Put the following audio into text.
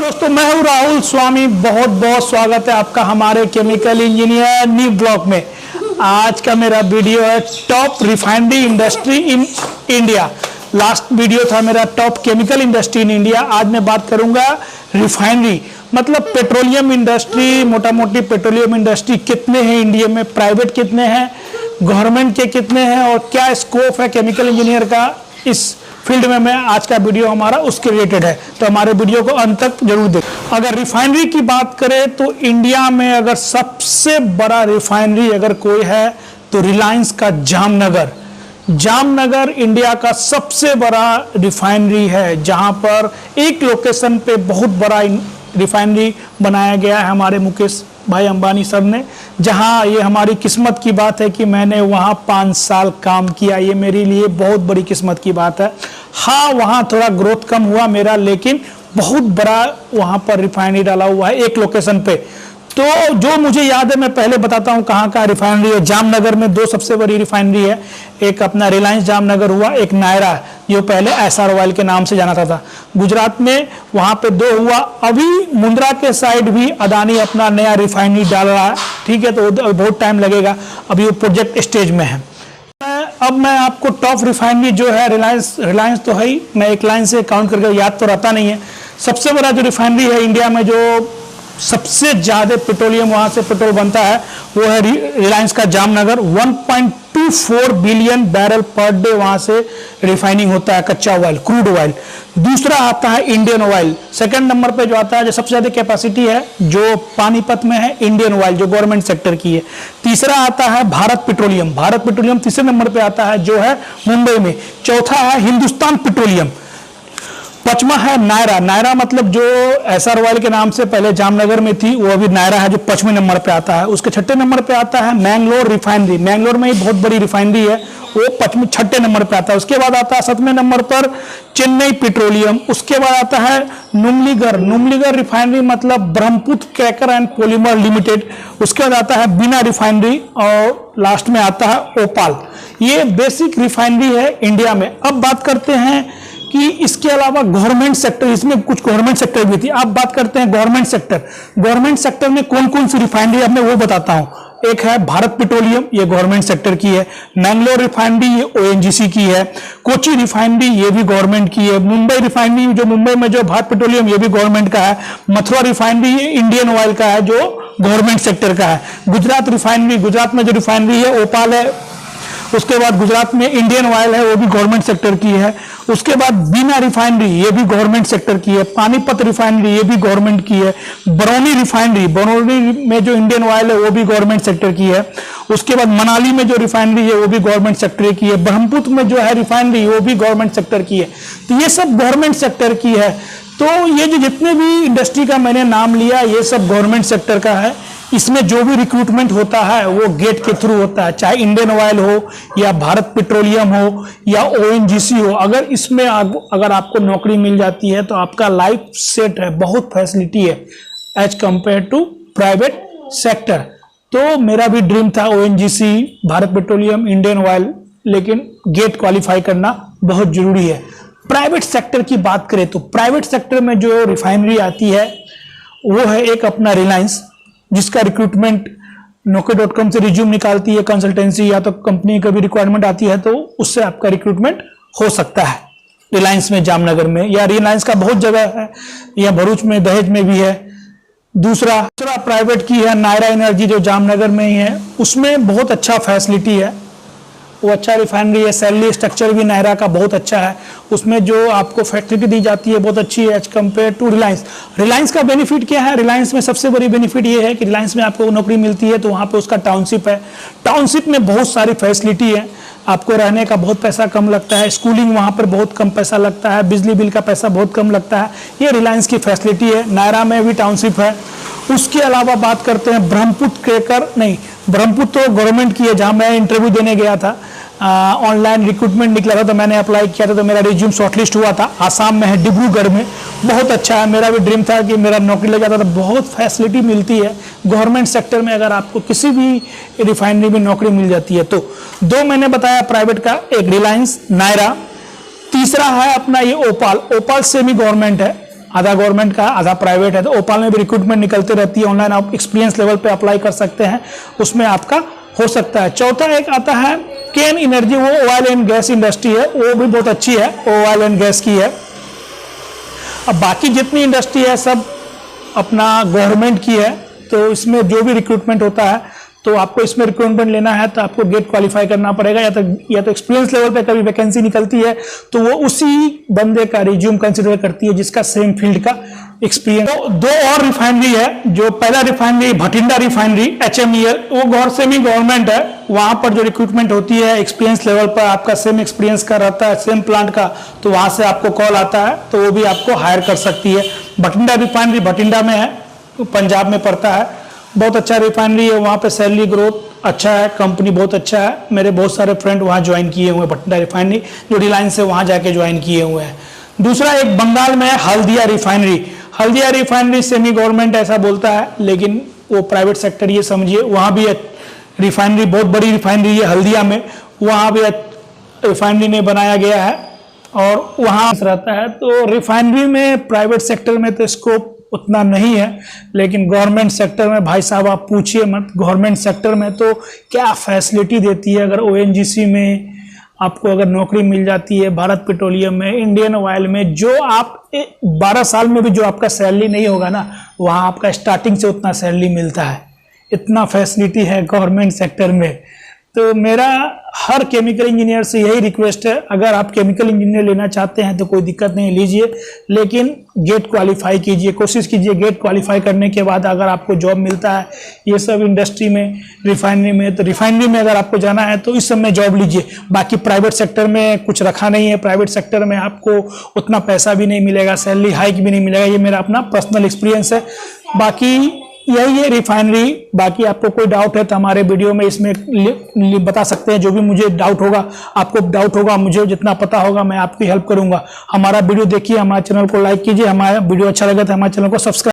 दोस्तों, मैं हूं राहुल स्वामी। बहुत बहुत स्वागत है आपका हमारे केमिकल इंजीनियर न्यू ब्लॉग में। आज का मेरा वीडियो है top refinery industry in India. Last video था मेरा top chemical industry in India. आज मैं बात करूंगा रिफाइनरी मतलब पेट्रोलियम इंडस्ट्री। मोटा मोटी पेट्रोलियम इंडस्ट्री कितने हैं इंडिया में, प्राइवेट कितने हैं, गवर्नमेंट के कितने हैं और क्या स्कोप है केमिकल इंजीनियर का इस फील्ड में। मैं आज का वीडियो हमारा उसके रिलेटेड है, तो हमारे वीडियो को अंत तक जरूर देखें। अगर रिफाइनरी की बात करें तो इंडिया में अगर सबसे बड़ा रिफाइनरी अगर कोई है तो रिलायंस का जामनगर। जामनगर इंडिया का सबसे बड़ा रिफाइनरी है, जहां पर एक लोकेशन पे बहुत बड़ा रिफाइनरी बनाया गया है हमारे मुकेश भाई अंबानी साहब ने। जहां ये हमारी किस्मत की बात है कि मैंने वहां 5 साल काम किया, ये मेरे लिए बहुत बड़ी किस्मत की बात है। हाँ, वहां थोड़ा ग्रोथ कम हुआ मेरा, लेकिन बहुत बड़ा वहां पर रिफाइनरी डाला हुआ है एक लोकेशन पे। तो जो मुझे याद है मैं पहले बताता हूं कहाँ का रिफाइनरी है। जामनगर में 2 सबसे बड़ी रिफाइनरी है, एक अपना रिलायंस जामनगर हुआ, एक नायरा जो पहले एसआर ऑयल के नाम से जाना था। गुजरात में वहां पे 2 हुआ। अभी मुंद्रा के साइड भी अदानी अपना नया रिफाइनरी डाल रहा है, ठीक है, तो बहुत टाइम लगेगा, अभी वो प्रोजेक्ट स्टेज में है। अब मैं आपको टॉप रिफाइनरी जो है रिलायंस तो है ही, मैं एक लाइन से काउंट करके याद तो रहता नहीं है। सबसे बड़ा जो रिफाइनरी है इंडिया में, जो सबसे ज्यादा पेट्रोलियम वहां से पेट्रोल बनता है, वो है रिलायंस का Jamnagar. 1.24 billion barrel per day वहां से रिफाइनिंग होता है कच्चा ऑयल, क्रूड ऑयल। दूसरा आता है इंडियन ऑयल। सेकंड नंबर पे जो आता है, जो सबसे ज्यादा कैपेसिटी है जो पानीपत में है, इंडियन ऑयल जो गवर्नमेंट सेक्टर की है। तीसरा आता है भारत पेट्रोलियम। भारत पेट्रोलियम तीसरे नंबर पे आता है जो है मुंबई में। चौथा है हिंदुस्तान पेट्रोलियम। 5वां है नायरा। नायरा मतलब जो एसआर ऑयल के नाम से पहले जामनगर में थी, वो अभी नायरा है जो 5वें नंबर पे आता है। उसके 6ठे नंबर पे आता है मैंगलोर रिफाइनरी। मैंगलोर में ही बहुत बड़ी रिफाइनरी है, वो 6ठे नंबर पे आता है। उसके बाद आता है 7वें नंबर पर चेन्नई पेट्रोलियम। उसके बाद आता है नुमलीगढ़। नुमलीगढ़ रिफाइनरी मतलब Brahmaputra cracker and polymer limited. उसके बाद आता है बीना रिफाइनरी और लास्ट में आता है ओपाल। ये बेसिक रिफाइनरी है इंडिया में। अब बात करते हैं कि इसके अलावा गवर्नमेंट सेक्टर, इसमें कुछ गवर्नमेंट सेक्टर भी थी। अब बात करते हैं गवर्नमेंट सेक्टर। गवर्नमेंट सेक्टर में कौन कौन सी रिफाइनरी है मैं वो बताता हूं। एक है भारत पेट्रोलियम, ये गवर्नमेंट सेक्टर की है। मैंगलोर रिफाइनरी ये ओएनजीसी की है। कोची रिफाइनरी ये भी गवर्नमेंट की है। मुंबई रिफाइनरी जो मुंबई में जो भारत पेट्रोलियम ये भी गवर्नमेंट का है। मथुरा रिफाइनरी ये इंडियन ऑयल का है जो गवर्नमेंट सेक्टर का है। गुजरात रिफाइनरी, गुजरात में जो रिफाइनरी है ओपाल है। उसके बाद गुजरात में इंडियन ऑयल है, वो भी गवर्नमेंट सेक्टर की है। उसके बाद बीना रिफाइनरी ये भी गवर्नमेंट सेक्टर की है। पानीपत रिफाइनरी ये भी गवर्नमेंट की है। बरौनी रिफाइनरी, बरौनी में जो इंडियन ऑयल है वो भी गवर्नमेंट सेक्टर की है। उसके बाद मनाली में जो रिफाइनरी है वो भी गवर्नमेंट सेक्टर की है। ब्रह्मपुत्र में जो है रिफाइनरी वो भी गवर्नमेंट सेक्टर की है। तो ये सब गवर्नमेंट सेक्टर की है। तो ये जो जितने भी इंडस्ट्री का मैंने नाम लिया ये सब गवर्नमेंट सेक्टर का है। इसमें जो भी रिक्रूटमेंट होता है वो गेट के थ्रू होता है, चाहे इंडियन ऑयल हो या भारत पेट्रोलियम हो या ओएनजीसी हो। अगर इसमें अगर आपको नौकरी मिल जाती है तो आपका लाइफ सेट है, बहुत फैसिलिटी है as compare to private sector. तो मेरा भी ड्रीम था ONGC, Bharat petroleum, Indian oil, लेकिन गेट क्वालिफाई करना बहुत जरूरी है। प्राइवेट सेक्टर की बात करें तो प्राइवेट सेक्टर में जो रिफाइनरी आती है वो है एक अपना रिलायंस, जिसका रिक्रूटमेंट Naukri.com से रिज्यूम निकालती है कंसल्टेंसी, या तो कंपनी का भी रिक्वायरमेंट आती है तो उससे आपका रिक्रूटमेंट हो सकता है रिलायंस में, जामनगर में, या रिलायंस का बहुत जगह है, या भरूच में, दहेज में भी है। दूसरा प्राइवेट की है नायरा एनर्जी जो जामनगर में ही है। उसमें बहुत अच्छा फैसिलिटी है, वो अच्छा रिफाइनरी है। सैलरी स्ट्रक्चर भी नायरा का बहुत अच्छा है। उसमें जो आपको फैसिलिटी दी जाती है बहुत अच्छी है as compare to Reliance. Reliance का बेनिफिट क्या है? रिलायंस में सबसे बड़ी बेनिफिट ये है कि रिलायंस में आपको नौकरी मिलती है तो वहाँ पे उसका टाउनशिप है। टाउनशिप में बहुत सारी फैसिलिटी है, आपको रहने का बहुत पैसा कम लगता है, स्कूलिंग वहाँ पर बहुत कम पैसा लगता है, बिजली बिल का पैसा बहुत कम लगता है। ये रिलायंस की फैसिलिटी है। नायरा में भी टाउनशिप है। उसके अलावा बात करते हैं ब्रह्मपुत्र क्रैकर, नहीं ब्रह्मपुत्र तो गवर्नमेंट की है। जहाँ मैं इंटरव्यू देने गया था, ऑनलाइन रिक्रूटमेंट निकला था तो मैंने अप्लाई किया था, तो मेरा रिज्यूम शॉर्टलिस्ट हुआ था। आसाम में है, डिब्रूगढ़ में, बहुत अच्छा है। मेरा भी ड्रीम था कि मेरा नौकरी लग जाता था। बहुत फैसिलिटी मिलती है गवर्नमेंट सेक्टर में, अगर आपको किसी भी रिफाइनरी में नौकरी मिल जाती है तो। 2 मैंने बताया प्राइवेट का, एक रिलायंस, नायरा। तीसरा है अपना ये ओपाल। ओपाल सेमी गवर्नमेंट है, आधा गवर्नमेंट का आधा प्राइवेट है। तो ओपाल में भी रिक्रूटमेंट निकलते रहती है, ऑनलाइन आप एक्सपीरियंस लेवल पे अप्लाई कर सकते हैं, उसमें आपका हो सकता है। चौथा एक आता है केन एनर्जी, वो ऑयल एंड गैस इंडस्ट्री है, वो भी बहुत अच्छी है, ऑयल एंड गैस की है। अब बाकी जितनी इंडस्ट्री है सब अपना गवर्नमेंट की है, तो इसमें जो भी रिक्रूटमेंट होता है तो आपको इसमें रिक्रूटमेंट लेना है तो आपको गेट क्वालिफाई करना पड़ेगा, या तो एक्सपीरियंस लेवल पे कभी वैकेंसी निकलती है तो वो उसी बंदे का रिज्यूम कंसिडर करती है जिसका सेम फील्ड का एक्सपीरियंस। तो दो और रिफाइनरी है, जो पहला रिफाइनरी भटिंडा रिफाइनरी HMEL, वो सेमी गवर्नमेंट है। वहां पर जो रिक्रूटमेंट होती है एक्सपीरियंस लेवल पर, आपका सेम एक्सपीरियंस का रहता है, सेम प्लांट का, तो वहां से आपको कॉल आता है तो वो भी आपको हायर कर सकती है। भटिंडा रिफाइनरी भटिंडा में है, पंजाब में पड़ता है, बहुत अच्छा रिफाइनरी है, वहाँ पे सैलरी ग्रोथ अच्छा है, कंपनी बहुत अच्छा है। मेरे बहुत सारे फ्रेंड वहाँ ज्वाइन किए हुए हैं, भटिंडा रिफाइनरी, जो रिलायंस से वहाँ जाके ज्वाइन किए हुए हैं। दूसरा एक बंगाल में है Haldia refinery. Haldia refinery semi government ऐसा बोलता है, लेकिन वो प्राइवेट सेक्टर ये समझिए। वहाँ भी रिफाइनरी, बहुत बड़ी रिफाइनरी है हल्दिया में, वहाँ भी रिफाइनरी ने बनाया गया है और वहाँ रहता है। तो रिफाइनरी में प्राइवेट सेक्टर में तो स्कोप उतना नहीं है, लेकिन गवर्नमेंट सेक्टर में भाई साहब आप पूछिए मत, गवर्नमेंट सेक्टर में तो क्या फैसिलिटी देती है। अगर ONGC में आपको अगर नौकरी मिल जाती है, भारत पेट्रोलियम में, इंडियन ऑयल में, जो आप 12 साल में भी जो आपका सैलरी नहीं होगा ना, वहाँ आपका स्टार्टिंग से उतना सैलरी मिलता है। इतना फैसिलिटी है गवर्नमेंट सेक्टर में। तो मेरा हर केमिकल इंजीनियर से यही रिक्वेस्ट है, अगर आप केमिकल इंजीनियर लेना चाहते हैं तो कोई दिक्कत नहीं, लीजिए, लेकिन गेट क्वालिफाई कीजिए, कोशिश कीजिए। गेट क्वालिफाई करने के बाद अगर आपको जॉब मिलता है ये सब इंडस्ट्री में, रिफाइनरी में, तो रिफाइनरी में अगर आपको जाना है तो इस सब में जॉब लीजिए। बाकी प्राइवेट सेक्टर में कुछ रखा नहीं है, प्राइवेट सेक्टर में आपको उतना पैसा भी नहीं मिलेगा, सैलरी हाइक भी नहीं मिलेगा। ये मेरा अपना पर्सनल एक्सपीरियंस है। बाकी यही है रिफाइनरी। बाकी आपको कोई डाउट है तो हमारे वीडियो में इसमें बता सकते हैं, जो भी मुझे डाउट होगा, आपको डाउट होगा, मुझे जितना पता होगा मैं आपकी हेल्प करूंगा। हमारा वीडियो देखिए, हमारे चैनल को लाइक कीजिए, हमारा वीडियो अच्छा लगे तो हमारे चैनल को सब्सक्राइब